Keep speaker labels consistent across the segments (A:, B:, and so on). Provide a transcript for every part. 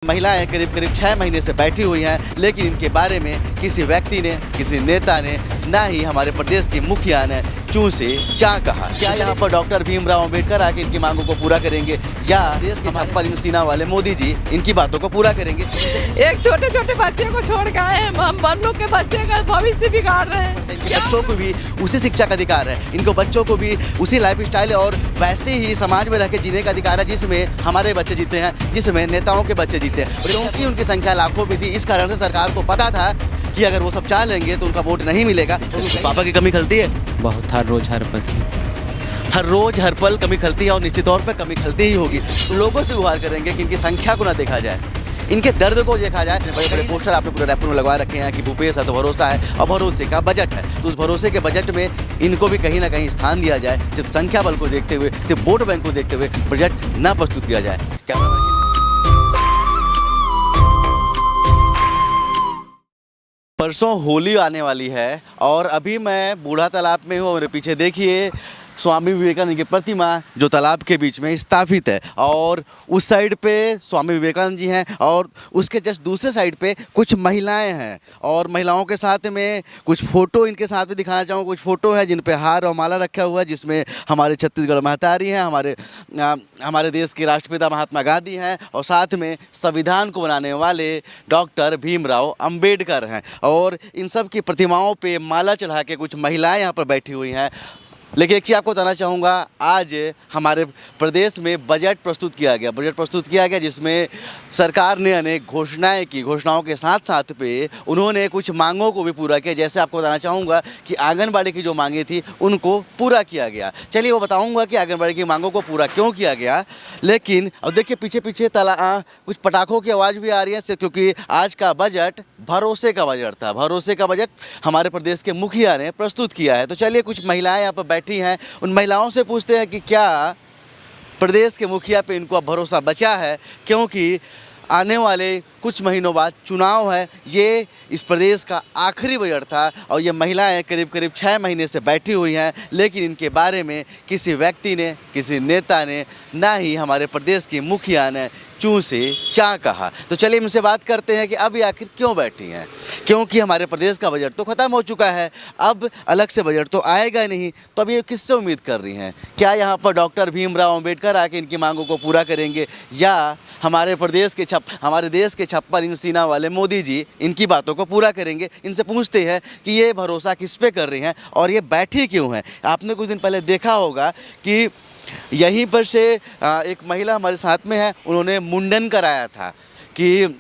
A: महिलाएं करीब करीब 6 महीने से बैठी हुई हैं, लेकिन इनके बारे में किसी व्यक्ति ने, किसी नेता ने, ना ही हमारे प्रदेश के मुखिया ने चूं से चा कहा। क्या यहाँ पर डॉक्टर भीमराव अंबेडकर आके इनकी मांगों को पूरा करेंगे या देश के छप्पर इन सीना वाले मोदी जी इनकी बातों को पूरा करेंगे?
B: एक छोटे छोटे बच्चे को छोड़ के आए हैं, हम लोग के बच्चे का भविष्य बिगाड़ रहे हैं।
A: इनके बच्चों को भी उसी शिक्षा का अधिकार है, इनको बच्चों को भी उसी लाइफ स्टाइल और वैसे ही समाज में रह के जीने का अधिकार है जिसमें हमारे बच्चे जीते हैं, जिसमें नेताओं के बच्चे जीते हैं। क्योंकि उनकी संख्या लाखों में थी, इस कारण से सरकार को पता था कि अगर वो सब चाह लेंगे तो उनका वोट नहीं मिलेगा। तो पापा की कमी खलती है
C: बहुत, हर
A: रोज हर पल कमी खलती है और निश्चित तौर पर कमी खलती ही होगी। लोगों से गुहार करेंगे कि इनकी संख्या को ना देखा जाए, इनके दर्द को देखा जाए। बड़े बड़े पोस्टर आपने पूरे रायपुर में लगवा रखे हैं कि भूपेश है तो भरोसा है और भरोसे का बजट है, तो उस भरोसे के बजट में इनको भी कहीं ना कहीं स्थान दिया जाए। सिर्फ संख्या बल को देखते हुए, सिर्फ वोट बैंक को देखते हुए बजट ना प्रस्तुत किया जाए। परसों होली आने वाली है और अभी मैं बूढ़ा तालाब में हूँ। मेरे पीछे देखिए स्वामी विवेकानंद की प्रतिमा जो तालाब के बीच में स्थापित है और उस साइड पे स्वामी विवेकानंद जी हैं और उसके जस्ट दूसरे साइड पे कुछ महिलाएं हैं और महिलाओं के साथ में कुछ फ़ोटो इनके साथ में दिखाना चाहूँगा। कुछ फ़ोटो है जिन पे हार और माला रखा हुआ है, जिसमें हमारे छत्तीसगढ़ महतारी हैं, हमारे देश के राष्ट्रपिता महात्मा गांधी हैं और साथ में संविधान को बनाने वाले डॉक्टर भीमराव अंबेडकर हैं। और इन सब की प्रतिमाओं पर माला चढ़ा के कुछ महिलाएँ यहाँ पर बैठी हुई हैं। लेकिन एक चीज़ आपको बताना चाहूँगा, आज हमारे प्रदेश में बजट प्रस्तुत किया गया जिसमें सरकार ने अनेक घोषणाएं की। घोषणाओं के साथ साथ पे उन्होंने कुछ मांगों को भी पूरा किया। जैसे आपको बताना चाहूँगा कि आंगनबाड़ी की जो मांगें थी उनको पूरा किया गया। चलिए वो बताऊँगा कि आंगनबाड़ी की मांगों को पूरा क्यों किया गया। लेकिन अब देखिए पीछे पीछे कुछ पटाखों की आवाज़ भी आ रही है, क्योंकि आज का बजट भरोसे का बजट था। भरोसे का बजट हमारे प्रदेश के मुखिया ने प्रस्तुत किया है। तो चलिए कुछ महिलाएँ यहाँ पर बैठी हैं, उन महिलाओं से पूछते हैं कि क्या प्रदेश के मुखिया पे इनको अब भरोसा बचा है, क्योंकि आने वाले कुछ महीनों बाद चुनाव है। ये इस प्रदेश का आखिरी बजट था और ये महिलाएं करीब करीब 6 महीने से बैठी हुई हैं, लेकिन इनके बारे में किसी व्यक्ति ने, किसी नेता ने, ना ही हमारे प्रदेश के मुखिया ने चूं से चा कहा। तो चलिए इनसे बात करते हैं कि अब ये आखिर क्यों बैठी हैं। क्योंकि हमारे प्रदेश का बजट तो ख़त्म हो चुका है, अब अलग से बजट तो आएगा नहीं, तो अब ये किससे उम्मीद कर रही हैं? क्या यहाँ पर डॉक्टर भीमराव अंबेडकर आके इनकी मांगों को पूरा करेंगे या हमारे देश के छप्पर इन सीना वाले मोदी जी इनकी बातों को पूरा करेंगे? इनसे पूछते हैं कि ये भरोसा किस पे कर रही हैं और ये बैठी क्यों हैं। आपने कुछ दिन पहले देखा होगा कि यहीं पर से एक महिला हमारे साथ में है, उन्होंने मुंडन कराया था कि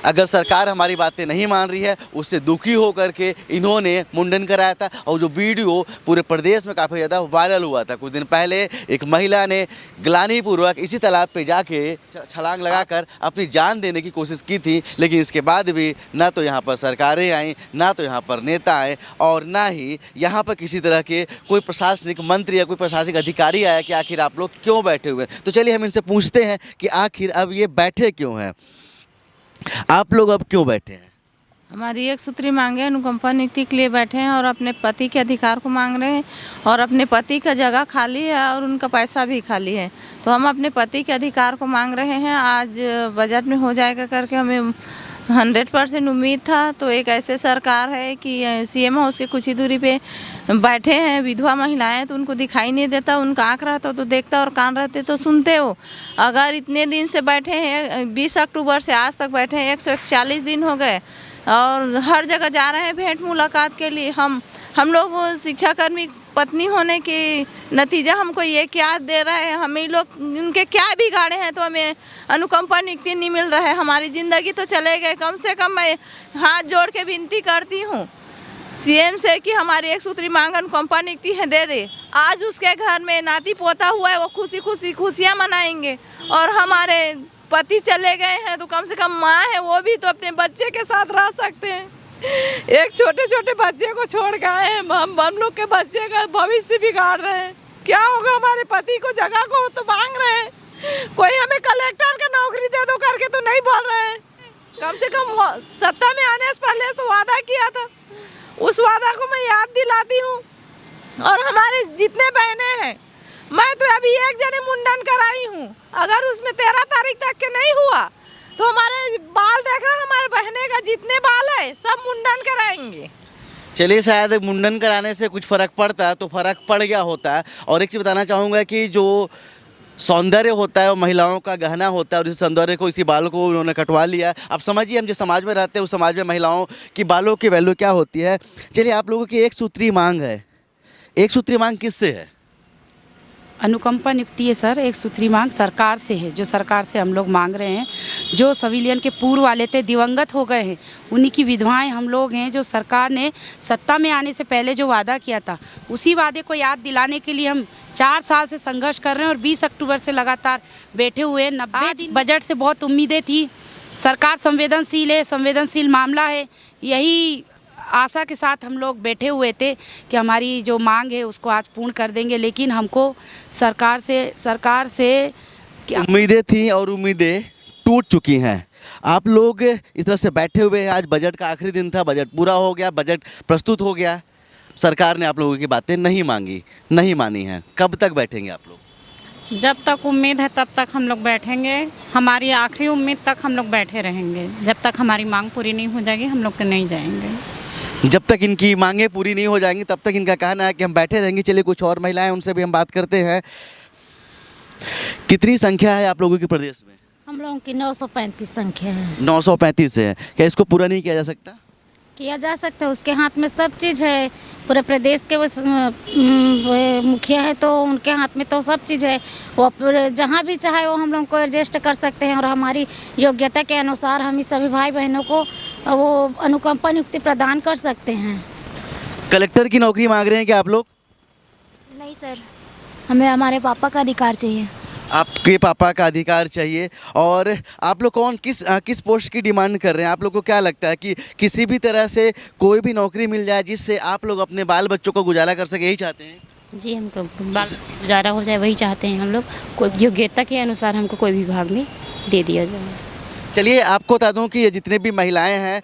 A: अगर सरकार हमारी बातें नहीं मान रही है, उससे दुखी होकर के इन्होंने मुंडन कराया था। और जो वीडियो पूरे प्रदेश में काफ़ी ज़्यादा वायरल हुआ था। कुछ दिन पहले एक महिला ने ग्लानिपूर्वक इसी तालाब पे जाके छलांग लगाकर अपनी जान देने की कोशिश की थी, लेकिन इसके बाद भी ना तो यहाँ पर सरकारें आईं, ना तो यहाँ पर नेता आए और ना ही यहाँ पर किसी तरह के कोई प्रशासनिक मंत्री या कोई प्रशासनिक अधिकारी आया कि आखिर आप लोग क्यों बैठे हुए हैं। तो चलिए हम इनसे पूछते हैं कि आखिर अब ये बैठे क्यों हैं, आप लोग अब क्यों बैठे हैं?
D: हमारी एक सूत्री मांगे अनुकंपा नियुक्ति के लिए बैठे हैं और अपने पति के अधिकार को मांग रहे हैं और अपने पति का जगह खाली है और उनका पैसा भी खाली है, तो हम अपने पति के अधिकार को मांग रहे हैं। आज बजट में हो जाएगा करके हमें 100% उम्मीद था। तो एक ऐसे सरकार है कि सीएम हाउस के कुछ ही दूरी पे बैठे हैं विधवा महिलाएं, तो उनको दिखाई नहीं देता, उनका आँख रहता तो देखता और कान रहते तो सुनते हो। अगर इतने दिन से बैठे हैं, 20 अक्टूबर से आज तक बैठे हैं, 141 दिन हो गए और हर जगह जा रहे हैं भेंट मुलाकात के लिए। हम लोग शिक्षाकर्मी पत्नी होने की नतीजा हमको ये क्या दे रहा है, हमें लोग उनके क्या बिगाड़े हैं तो हमें अनुकंपा नियुक्ति नहीं मिल रहा है। हमारी ज़िंदगी तो चले गए। कम से कम मैं हाथ जोड़ के विनती करती हूँ सीएम से कि हमारी एक सूत्री मांग अनुकंपा नियुक्ति है दे दे। आज उसके घर में नाती पोता हुआ है, वो खुशियाँ मनाएंगे और हमारे पति चले गए हैं तो कम से कम माँ है, वो भी तो अपने बच्चे के साथ रह सकते हैं। एक छोटे छोटे बच्चे को छोड़ के आए हैं, हम लोग के बच्चे का भविष्य बिगाड़ रहे हैं। क्या होगा, हमारे पति को जगह को तो मांग रहे हैं, कोई हमें कलेक्टर का नौकरी दे दो करके तो नहीं बोल रहे हैं। कम से कम सत्ता में आने से पहले तो वादा किया था, उस वादा को मैं याद दिलाती हूँ। और हमारे जितने बहनें हैं, मैं तो अभी एक जने मुंडन कराई हूँ, अगर उसमें 13 तारीख तक के नहीं हुआ तो हमारे
B: जितने बाल है सब मुंडन कराएंगे।
A: चलिए, शायद मुंडन कराने से कुछ फ़र्क पड़ता तो फ़र्क पड़ गया होता। और एक चीज़ बताना चाहूँगा कि जो सौंदर्य होता है वो महिलाओं का गहना होता है, और इस सौंदर्य को, इसी बालों को उन्होंने कटवा लिया। अब समझिए, हम जिस समाज में रहते हैं उस समाज में महिलाओं की बालों की वैल्यू क्या होती है। चलिए, आप लोगों की एक सूत्री मांग है। एक सूत्री मांग किससे है?
C: अनुकंपा नियुक्ति है सर। एक सूत्री मांग सरकार से है, जो सरकार से हम लोग मांग रहे हैं। जो सिविलियन के पूर्व वाले थे, दिवंगत हो गए हैं, उन्हीं की विधवाएं हम लोग हैं। जो सरकार ने सत्ता में आने से पहले जो वादा किया था, उसी वादे को याद दिलाने के लिए हम 4 साल से संघर्ष कर रहे हैं और 20 अक्टूबर से लगातार बैठे हुए हैं। 90 दिन बजट से बहुत उम्मीदें थी। सरकार संवेदनशील है, संवेदनशील मामला है। यही आशा के साथ हम लोग बैठे हुए थे कि हमारी जो मांग है उसको आज पूर्ण कर देंगे, लेकिन हमको सरकार से
A: उम्मीदें थी और उम्मीदें टूट चुकी हैं। आप लोग इस तरह से बैठे हुए हैं। आज बजट का आखिरी दिन था, बजट पूरा हो गया, बजट प्रस्तुत हो गया। सरकार ने आप लोगों की बातें नहीं मांगी, नहीं मानी हैं। कब तक बैठेंगे आप लोग?
E: जब तक उम्मीद है तब तक हम लोग बैठेंगे। हमारी आखिरी उम्मीद तक हम लोग बैठे रहेंगे। जब तक हमारी मांग पूरी नहीं हो जाएगी हम लोग तो नहीं जाएंगे।
A: जब तक इनकी मांगें पूरी नहीं हो जाएंगी तब तक इनका कहना है कि हम बैठे रहेंगे। चलिए, कुछ और महिलाएं, उनसे भी हम बात करते हैं। कितनी संख्या है आप लोगों के प्रदेश में?
F: हम लोगों की 935 संख्या है।
A: 935 है। क्या इसको पूरा नहीं किया जा सकता?
F: किया जा सकता है, उसके हाथ में सब चीज़ है। पूरे प्रदेश के वो मुखिया है तो उनके हाथ में तो सब चीज़ है। वो जहाँ भी चाहे वो हम लोग को एडजस्ट कर सकते हैं और हमारी योग्यता के अनुसार हम सभी भाई बहनों को वो अनुकंपा नियुक्ति प्रदान कर सकते हैं।
A: कलेक्टर की नौकरी मांग रहे हैं क्या आप लोग?
F: नहीं सर, हमें हमारे पापा का अधिकार चाहिए।
A: आपके पापा का अधिकार चाहिए। और आप लोग किस पोस्ट की डिमांड कर रहे हैं? आप लोग को क्या लगता है कि किसी भी तरह से कोई भी नौकरी मिल जाए जिससे आप लोग अपने बाल बच्चों को गुजारा कर सके, यही चाहते हैं?
G: जी, हमको बाल गुजारा हो जाए वही चाहते हैं हम लोग। कोई योग्यता के अनुसार हमको कोई विभाग में दे दिया जाए।
A: चलिए, आपको बता दूं कि ये जितने भी महिलाएं हैं,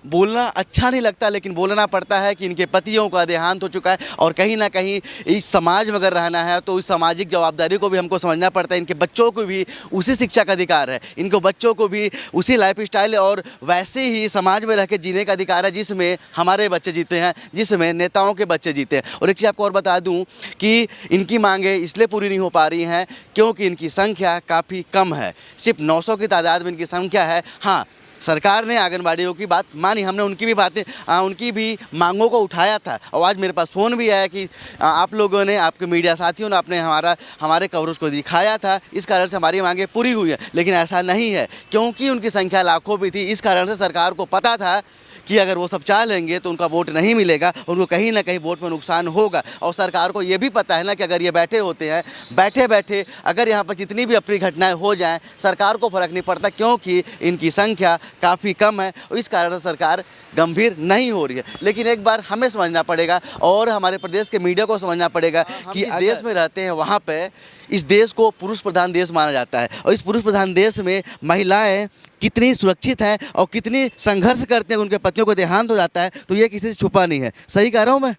A: बोलना अच्छा नहीं लगता लेकिन बोलना पड़ता है कि इनके पतियों का देहांत हो चुका है। और कहीं ना कहीं इस समाज में अगर रहना है तो इस सामाजिक जवाबदारी को भी हमको समझना पड़ता है। इनके बच्चों को भी उसी शिक्षा का अधिकार है, इनको बच्चों को भी उसी लाइफ स्टाइल और वैसे ही समाज में रह के जीने का अधिकार है जिसमें हमारे बच्चे जीते हैं, जिसमें नेताओं के बच्चे जीते हैं। और एक चीज़ आपको और बता दूँ कि इनकी मांगें इसलिए पूरी नहीं हो पा रही हैं क्योंकि इनकी संख्या काफ़ी कम है। सिर्फ 900 की तादाद में इनकी संख्या है। हाँ, सरकार ने आंगनबाड़ियों की बात मानी, हमने उनकी भी बातें, उनकी भी मांगों को उठाया था। और आज मेरे पास फ़ोन भी आया कि आप लोगों ने, आपके मीडिया साथियों ने आपने हमारे कवरेज को दिखाया था, इस कारण से हमारी मांगें पूरी हुई हैं। लेकिन ऐसा नहीं है, क्योंकि उनकी संख्या लाखों भी थी। इस कारण से सरकार को पता था कि अगर वो सब चाह लेंगे तो उनका वोट नहीं मिलेगा, उनको कहीं ना कहीं वोट में नुकसान होगा। और सरकार को ये भी पता है ना कि अगर ये बैठे होते हैं, बैठे बैठे अगर यहाँ पर जितनी भी अप्रिय घटनाएं हो जाएं, सरकार को फ़र्क नहीं पड़ता क्योंकि इनकी संख्या काफ़ी कम है और इस कारण से सरकार गंभीर नहीं हो रही है। लेकिन एक बार हमें समझना पड़ेगा और हमारे प्रदेश के मीडिया को समझना पड़ेगा कि इस देश में रहते हैं, वहाँ पर इस देश को पुरुष प्रधान देश माना जाता है। और इस पुरुष प्रधान देश में महिलाएं कितनी सुरक्षित हैं और कितनी संघर्ष करते हैं, उनके पतियों को देहांत हो जाता है, तो ये किसी से छुपा नहीं है। सही कह रहा हूँ मैं?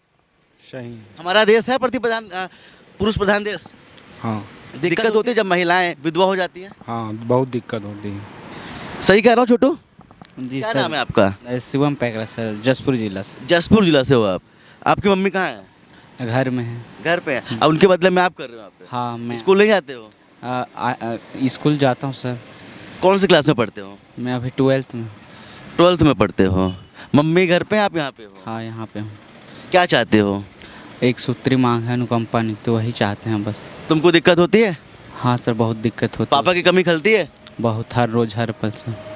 H: सही।
A: हमारा देश है पुरुष प्रधान देश।
H: हाँ,
A: दिक्कत होती है जब महिलाएं विधवा हो जाती हैं।
H: हाँ, बहुत दिक्कत होती है।
A: सही कह रहा हूँ छोटू?
I: जी
A: क्या
I: सर।
A: नाम है आपका?
I: शिवम पैकरा सर, जसपुर जिला से।
A: जसपुर जिला से हो आप? आपकी मम्मी कहाँ है?
I: घर में है।
A: घर पे है। अब उनके बदले में आप कर रहे हो? आप पे
I: हाँ, मैं
A: स्कूल नहीं जाते हो?
I: स्कूल जाता हूँ सर।
A: कौन सी क्लास में पढ़ते हो?
I: मैं अभी 12th में।
A: 12th में पढ़ते हो। मम्मी घर पे, आप यहाँ पे हो?
I: हाँ, यहाँ पे हूँ।
A: क्या चाहते हो?
I: एक सूत्री मांग है अनुकंपा नियुक्ति, वही चाहते हैं बस।
A: तुमको दिक्कत होती है?
I: हाँ सर, बहुत दिक्कत होती है।
A: पापा की कमी खलती है?
I: बहुत, हर रोज़ हर पल से।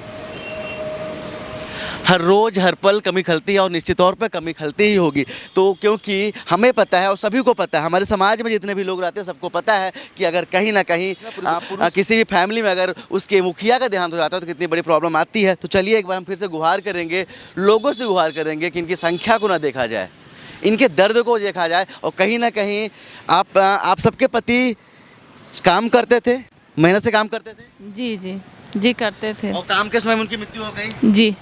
A: हर रोज़ हर पल कमी खलती है और निश्चित तौर पर कमी खलती ही होगी। तो क्योंकि हमें पता है और सभी को पता है, हमारे समाज में जितने भी लोग रहते हैं सबको पता है कि अगर कहीं ना कहीं किसी भी फैमिली में अगर उसके मुखिया का देहांत हो जाता है तो कितनी बड़ी प्रॉब्लम आती है। तो चलिए एक बार हम फिर से गुहार करेंगे, लोगों से गुहार करेंगे कि इनकी संख्या को ना देखा जाए, इनके दर्द को देखा जाए। और कहीं ना कहीं आप सबके पति काम करते थे, मेहनत से काम करते थे?
D: जी जी जी करते थे।
A: और काम के समय में उनकी मृत्यु हो गई?
D: जी।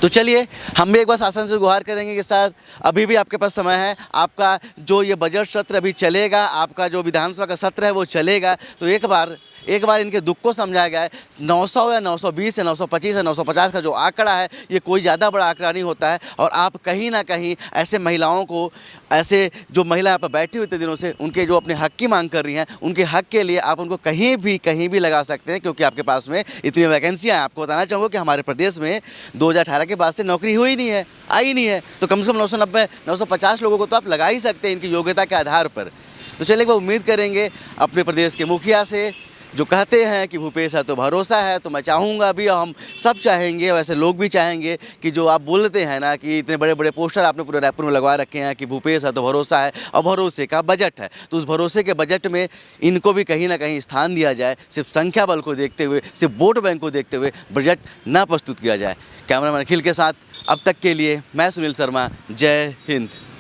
A: तो चलिए हम भी एक बार शासन से गुहार करेंगे कि सर अभी भी आपके पास समय है, आपका जो ये बजट सत्र अभी चलेगा, आपका जो विधानसभा का सत्र है वो चलेगा, तो एक बार एक बार इनके दुख को समझाया गया है। 900 या 920 या 925 या 950 का जो आंकड़ा है ये कोई ज़्यादा बड़ा आंकड़ा नहीं होता है। और आप कहीं ना कहीं ऐसे महिलाओं को, ऐसे जो महिला यहाँ पर बैठी हुई इतने दिनों से, उनके जो अपने हक की मांग कर रही हैं, उनके हक के लिए आप उनको कहीं भी लगा सकते हैं, क्योंकि आपके पास में इतनी वैकेंसियाँ हैं। आपको बताना चाहूँगा कि हमारे प्रदेश में 2018 के बाद से नौकरी हुई नहीं है, आई नहीं है, तो कम से कम 990 950 लोगों को तो आप लगा ही सकते हैं इनकी योग्यता के आधार पर। तो चलिए वो उम्मीद करेंगे अपने प्रदेश के मुखिया से, जो कहते हैं कि भूपेश है तो भरोसा है। तो मैं चाहूँगा भी, हम सब चाहेंगे, वैसे लोग भी चाहेंगे कि जो आप बोलते हैं ना कि इतने बड़े बड़े पोस्टर आपने पूरे रायपुर में लगवा रखे हैं कि भूपेश है तो भरोसा है, और भरोसे का बजट है, तो उस भरोसे के बजट में इनको भी कहीं ना कहीं स्थान दिया जाए। सिर्फ संख्या बल को देखते हुए, सिर्फ वोट बैंक को देखते हुए बजट ना प्रस्तुत किया जाए। कैमरामैन अखिल के साथ अब तक के लिए मैं सुनील शर्मा, जय हिंद।